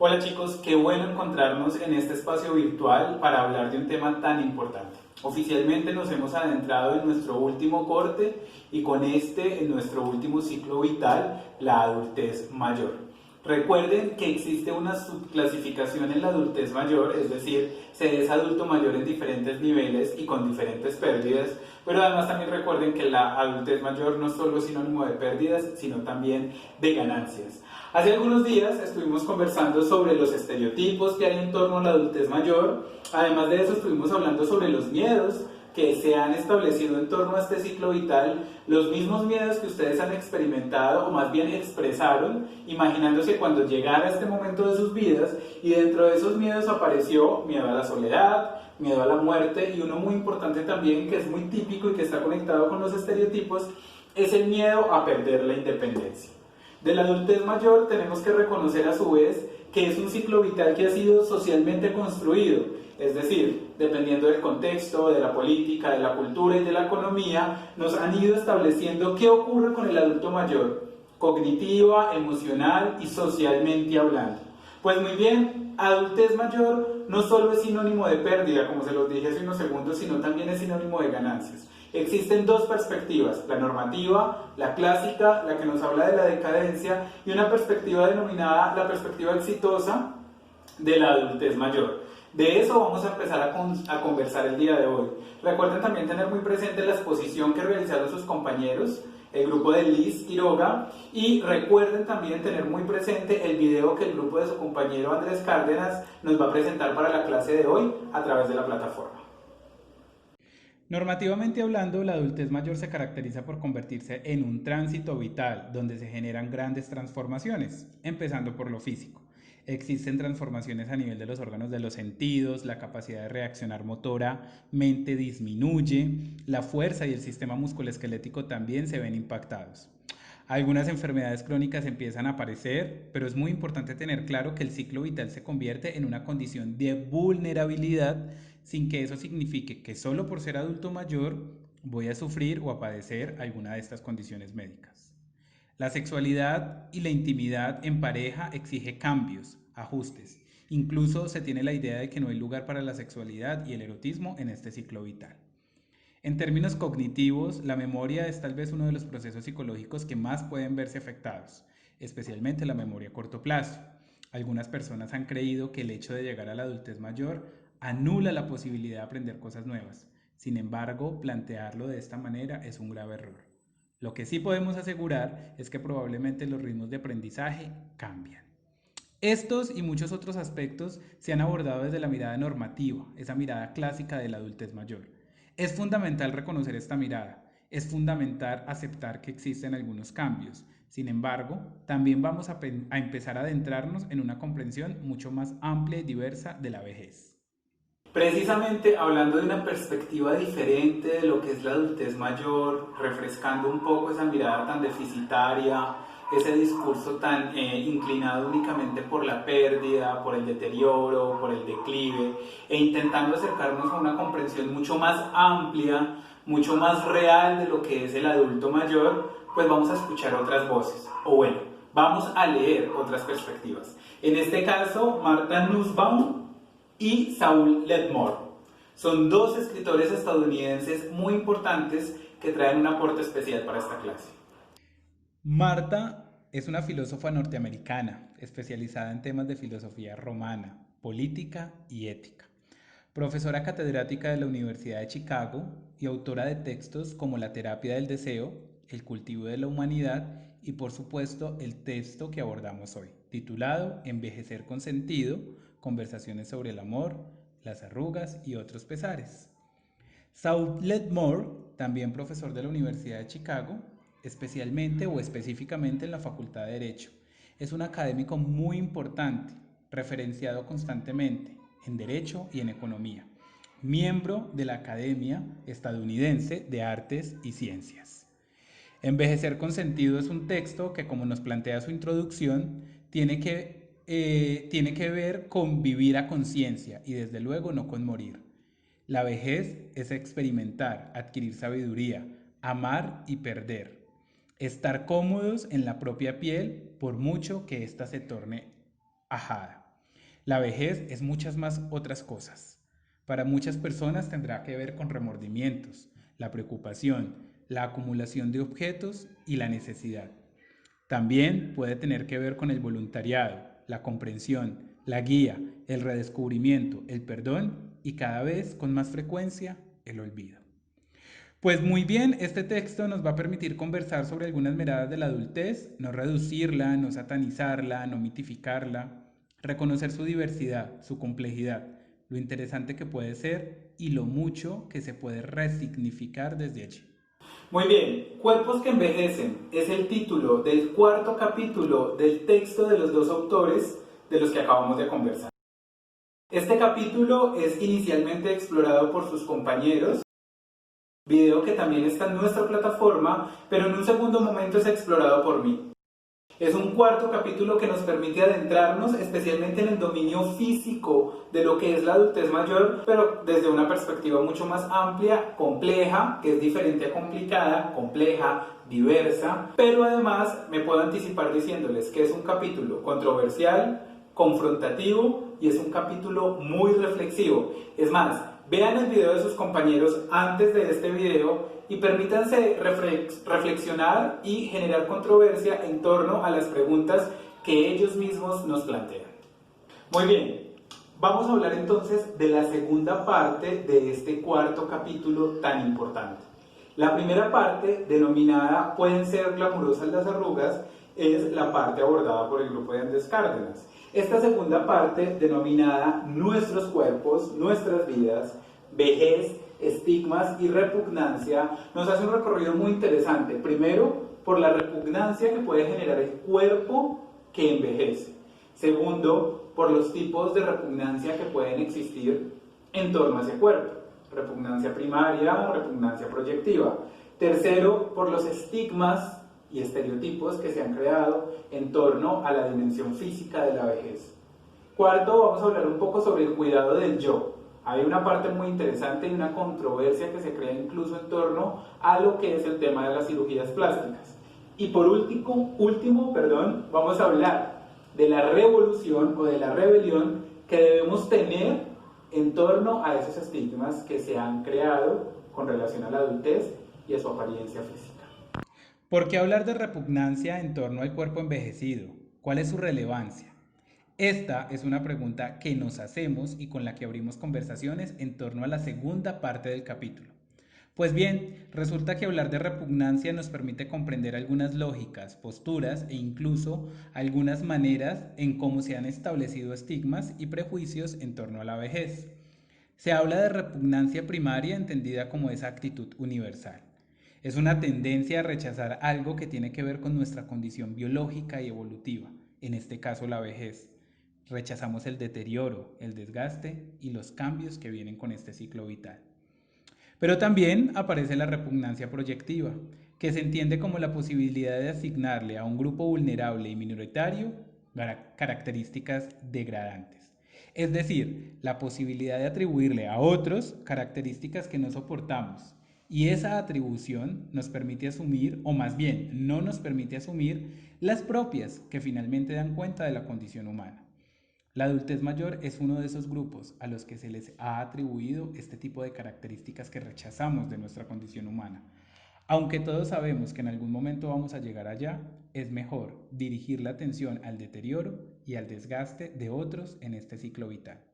Hola chicos, qué bueno encontrarnos en este espacio virtual para hablar de un tema tan importante. Oficialmente nos hemos adentrado en nuestro último corte y con este en nuestro último ciclo vital, la adultez mayor. Recuerden que existe una subclasificación en la adultez mayor, es decir, se es adulto mayor en diferentes niveles y con diferentes pérdidas, pero además también recuerden que la adultez mayor no solo es sinónimo de pérdidas, sino también de ganancias. Hace algunos días estuvimos conversando sobre los estereotipos que hay en torno a la adultez mayor, además de eso estuvimos hablando sobre los miedos que se han establecido en torno a este ciclo vital, los mismos miedos que ustedes han experimentado o más bien expresaron, imaginándose cuando llegara este momento de sus vidas, y dentro de esos miedos apareció miedo a la soledad, miedo a la muerte, y uno muy importante también que es muy típico y que está conectado con los estereotipos es el miedo a perder la independencia. De la adultez mayor tenemos que reconocer a su vez que es un ciclo vital que ha sido socialmente construido, es decir, dependiendo del contexto, de la política, de la cultura y de la economía, nos han ido estableciendo qué ocurre con el adulto mayor, cognitiva, emocional y socialmente hablando. Pues muy bien, adultez mayor no solo es sinónimo de pérdida, como se los dije hace unos segundos, sino también es sinónimo de ganancias. Existen dos perspectivas, la normativa, la clásica, la que nos habla de la decadencia, y una perspectiva denominada la perspectiva exitosa de la adultez mayor. De eso vamos a empezar a conversar el día de hoy. Recuerden también tener muy presente la exposición que realizaron sus compañeros, el grupo de Liz Quiroga, y recuerden también tener muy presente el video que el grupo de su compañero Andrés Cárdenas nos va a presentar para la clase de hoy a través de la plataforma. Normativamente hablando, la adultez mayor se caracteriza por convertirse en un tránsito vital donde se generan grandes transformaciones, empezando por lo físico. Existen transformaciones a nivel de los órganos de los sentidos, la capacidad de reaccionar motora, mente disminuye, la fuerza y el sistema musculoesquelético también se ven impactados. Algunas enfermedades crónicas empiezan a aparecer, pero es muy importante tener claro que el ciclo vital se convierte en una condición de vulnerabilidad sin que eso signifique que solo por ser adulto mayor voy a sufrir o a padecer alguna de estas condiciones médicas. La sexualidad y la intimidad en pareja exige cambios, ajustes. Incluso se tiene la idea de que no hay lugar para la sexualidad y el erotismo en este ciclo vital. En términos cognitivos, la memoria es tal vez uno de los procesos psicológicos que más pueden verse afectados, especialmente la memoria a corto plazo. Algunas personas han creído que el hecho de llegar a la adultez mayor anula la posibilidad de aprender cosas nuevas. Sin embargo, plantearlo de esta manera es un grave error. Lo que sí podemos asegurar es que probablemente los ritmos de aprendizaje cambian. Estos y muchos otros aspectos se han abordado desde la mirada normativa, esa mirada clásica de la adultez mayor. Es fundamental reconocer esta mirada, es fundamental aceptar que existen algunos cambios. Sin embargo, también vamos a empezar a adentrarnos en una comprensión mucho más amplia y diversa de la vejez. Precisamente hablando de una perspectiva diferente de lo que es la adultez mayor, refrescando un poco esa mirada tan deficitaria, ese discurso tan inclinado únicamente por la pérdida, por el deterioro, por el declive, e intentando acercarnos a una comprensión mucho más amplia, mucho más real de lo que es el adulto mayor, pues vamos a escuchar otras voces, o bueno, vamos a leer otras perspectivas. En este caso, Martha Nussbaum y Saul Ledmore. Son dos escritores estadounidenses muy importantes que traen un aporte especial para esta clase. Marta es una filósofa norteamericana especializada en temas de filosofía romana, política y ética. Profesora catedrática de la Universidad de Chicago y autora de textos como La terapia del deseo, El cultivo de la humanidad y por supuesto el texto que abordamos hoy, titulado Envejecer con sentido, conversaciones sobre el amor, las arrugas y otros pesares. Saul Ledmore, también profesor de la Universidad de Chicago, especialmente o específicamente en la Facultad de Derecho. Es un académico muy importante, referenciado constantemente en Derecho y en Economía, miembro de la Academia Estadounidense de Artes y Ciencias. Envejecer con sentido es un texto que, como nos plantea su introducción, tiene que ver con vivir a conciencia y desde luego no con morir. La vejez es experimentar, adquirir sabiduría, amar y perder. Estar cómodos en la propia piel por mucho que ésta se torne ajada. La vejez es muchas más otras cosas. Para muchas personas tendrá que ver con remordimientos, la preocupación, la acumulación de objetos y la necesidad. También puede tener que ver con el voluntariado, la comprensión, la guía, el redescubrimiento, el perdón y cada vez con más frecuencia el olvido. Pues muy bien, este texto nos va a permitir conversar sobre algunas miradas de la adultez, no reducirla, no satanizarla, no mitificarla, reconocer su diversidad, su complejidad, lo interesante que puede ser y lo mucho que se puede resignificar desde allí. Muy bien, Cuerpos que envejecen es el título del cuarto capítulo del texto de los dos autores de los que acabamos de conversar. Este capítulo es inicialmente explorado por sus compañeros, video que también está en nuestra plataforma, pero en un segundo momento es explorado por mí. Es un cuarto capítulo que nos permite adentrarnos especialmente en el dominio físico de lo que es la adultez mayor, pero desde una perspectiva mucho más amplia, compleja, que es diferente a complicada, compleja, diversa, pero además me puedo anticipar diciéndoles que es un capítulo controversial, confrontativo y es un capítulo muy reflexivo. Es más, vean el video de sus compañeros antes de este video y permítanse reflexionar y generar controversia en torno a las preguntas que ellos mismos nos plantean. Muy bien, vamos a hablar entonces de la segunda parte de este cuarto capítulo tan importante. La primera parte, denominada "Pueden ser glamurosas las arrugas", es la parte abordada por el grupo de Andrés Cárdenas. Esta segunda parte, denominada "Nuestros cuerpos, nuestras vidas, vejez, estigmas y repugnancia", nos hace un recorrido muy interesante. Primero, por la repugnancia que puede generar el cuerpo que envejece. Segundo, por los tipos de repugnancia que pueden existir en torno a ese cuerpo. Repugnancia primaria o repugnancia proyectiva. Tercero, por los estigmas y estereotipos que se han creado en torno a la dimensión física de la vejez. Cuarto, vamos a hablar un poco sobre el cuidado del yo. Hay una parte muy interesante y una controversia que se crea incluso en torno a lo que es el tema de las cirugías plásticas. Y por último, vamos a hablar de la revolución o de la rebelión que debemos tener en torno a esos estigmas que se han creado con relación a la adultez y a su apariencia física. ¿Por qué hablar de repugnancia en torno al cuerpo envejecido? ¿Cuál es su relevancia? Esta es una pregunta que nos hacemos y con la que abrimos conversaciones en torno a la segunda parte del capítulo. Pues bien, resulta que hablar de repugnancia nos permite comprender algunas lógicas, posturas e incluso algunas maneras en cómo se han establecido estigmas y prejuicios en torno a la vejez. Se habla de repugnancia primaria entendida como esa actitud universal. Es una tendencia a rechazar algo que tiene que ver con nuestra condición biológica y evolutiva, en este caso la vejez. Rechazamos el deterioro, el desgaste y los cambios que vienen con este ciclo vital. Pero también aparece la repugnancia proyectiva, que se entiende como la posibilidad de asignarle a un grupo vulnerable y minoritario características degradantes. Es decir, la posibilidad de atribuirle a otros características que no soportamos. Y esa atribución nos permite asumir, o más bien no nos permite asumir, las propias que finalmente dan cuenta de la condición humana. La adultez mayor es uno de esos grupos a los que se les ha atribuido este tipo de características que rechazamos de nuestra condición humana. Aunque todos sabemos que en algún momento vamos a llegar allá, es mejor dirigir la atención al deterioro y al desgaste de otros en este ciclo vital.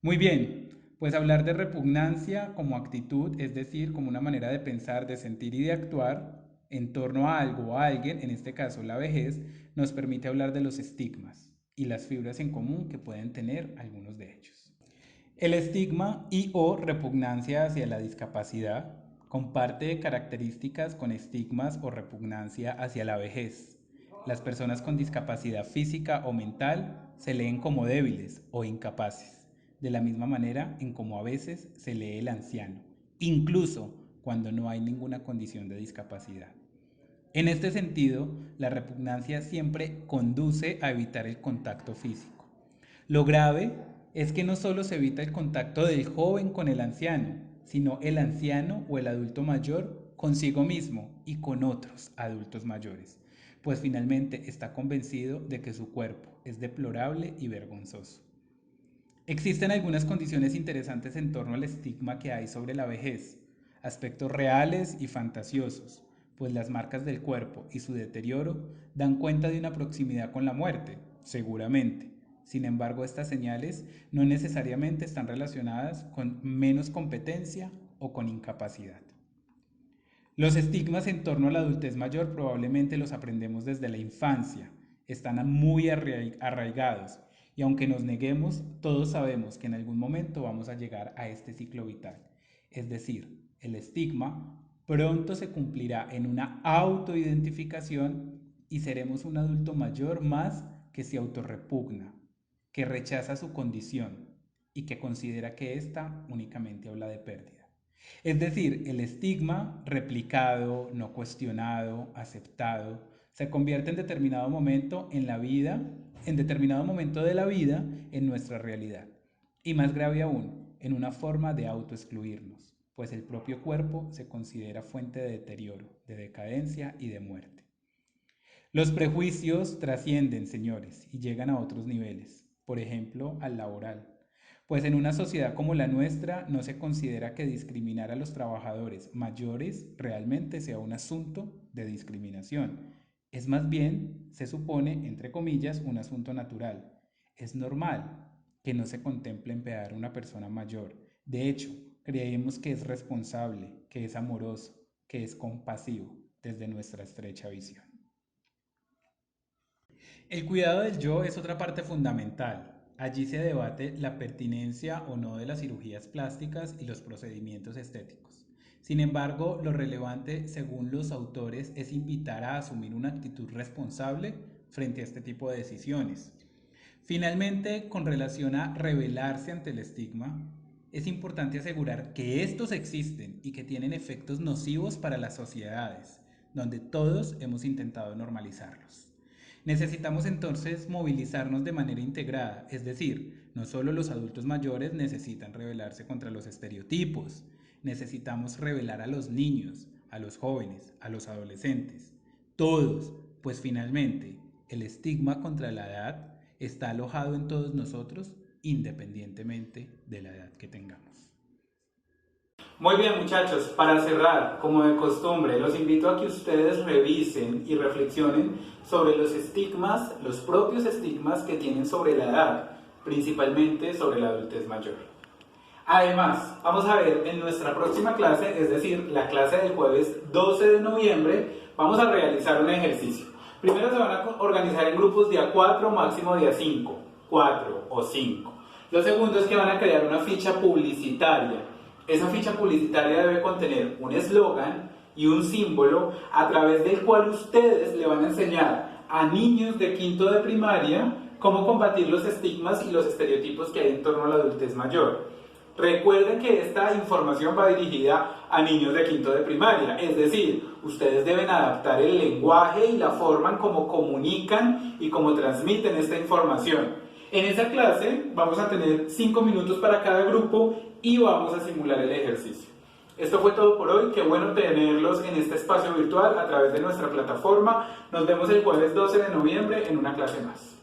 Muy bien, pues hablar de repugnancia como actitud, es decir, como una manera de pensar, de sentir y de actuar en torno a algo o a alguien, en este caso la vejez, nos permite hablar de los estigmas y las fibras en común que pueden tener algunos de ellos. El estigma y o repugnancia hacia la discapacidad comparte características con estigmas o repugnancia hacia la vejez. Las personas con discapacidad física o mental se leen como débiles o incapaces, de la misma manera en como a veces se lee el anciano, incluso cuando no hay ninguna condición de discapacidad. En este sentido, la repugnancia siempre conduce a evitar el contacto físico. Lo grave es que no solo se evita el contacto del joven con el anciano, sino el anciano o el adulto mayor consigo mismo y con otros adultos mayores. pues finalmente está convencido de que su cuerpo es deplorable y vergonzoso. Existen algunas condiciones interesantes en torno al estigma que hay sobre la vejez, aspectos reales y fantasiosos, pues las marcas del cuerpo y su deterioro dan cuenta de una proximidad con la muerte, seguramente. Sin embargo, estas señales no necesariamente están relacionadas con menos competencia o con incapacidad. Los estigmas en torno a la adultez mayor probablemente los aprendemos desde la infancia, están muy arraigados y aunque nos neguemos, todos sabemos que en algún momento vamos a llegar a este ciclo vital. Es decir, el estigma pronto se cumplirá en una autoidentificación y seremos un adulto mayor más que se autorrepugna, que rechaza su condición y que considera que ésta únicamente habla de pérdida. Es decir, el estigma replicado, no cuestionado, aceptado, se convierte en determinado momento en la vida, en determinado momento de la vida, en nuestra realidad. Y más grave aún, en una forma de autoexcluirnos, pues el propio cuerpo se considera fuente de deterioro, de decadencia y de muerte. Los prejuicios trascienden, señores, y llegan a otros niveles, por ejemplo, al laboral. Pues en una sociedad como la nuestra no se considera que discriminar a los trabajadores mayores realmente sea un asunto de discriminación. Es más bien, se supone, entre comillas, un asunto natural. Es normal que no se contemple emplear a una persona mayor. De hecho, creemos que es responsable, que es amoroso, que es compasivo desde nuestra estrecha visión. El cuidado del yo es otra parte fundamental. Allí se debate la pertinencia o no de las cirugías plásticas y los procedimientos estéticos. Sin embargo, lo relevante, según los autores, es invitar a asumir una actitud responsable frente a este tipo de decisiones. Finalmente, con relación a rebelarse ante el estigma, es importante asegurar que estos existen y que tienen efectos nocivos para las sociedades, donde todos hemos intentado normalizarlos. Necesitamos entonces movilizarnos de manera integrada, es decir, no solo los adultos mayores necesitan rebelarse contra los estereotipos, necesitamos rebelar a los niños, a los jóvenes, a los adolescentes, todos, pues finalmente el estigma contra la edad está alojado en todos nosotros, independientemente de la edad que tengamos. Muy bien, muchachos, para cerrar, como de costumbre, los invito a que ustedes revisen y reflexionen sobre los estigmas, los propios estigmas que tienen sobre la edad, principalmente sobre la adultez mayor. Además, vamos a ver en nuestra próxima clase, es decir, la clase del jueves 12 de noviembre, vamos a realizar un ejercicio. Primero se van a organizar en grupos de a 4, máximo de a 5, 4 o 5. Lo segundo es que van a crear una ficha publicitaria. Esa ficha publicitaria debe contener un eslogan y un símbolo a través del cual ustedes le van a enseñar a niños de quinto de primaria cómo combatir los estigmas y los estereotipos que hay en torno a la adultez mayor. Recuerden que esta información va dirigida a niños de quinto de primaria, es decir, ustedes deben adaptar el lenguaje y la forma en cómo comunican y cómo transmiten esta información. En esa clase vamos a tener 5 minutos para cada grupo y vamos a simular el ejercicio. Esto fue todo por hoy, qué bueno tenerlos en este espacio virtual a través de nuestra plataforma. Nos vemos el jueves 12 de noviembre en una clase más.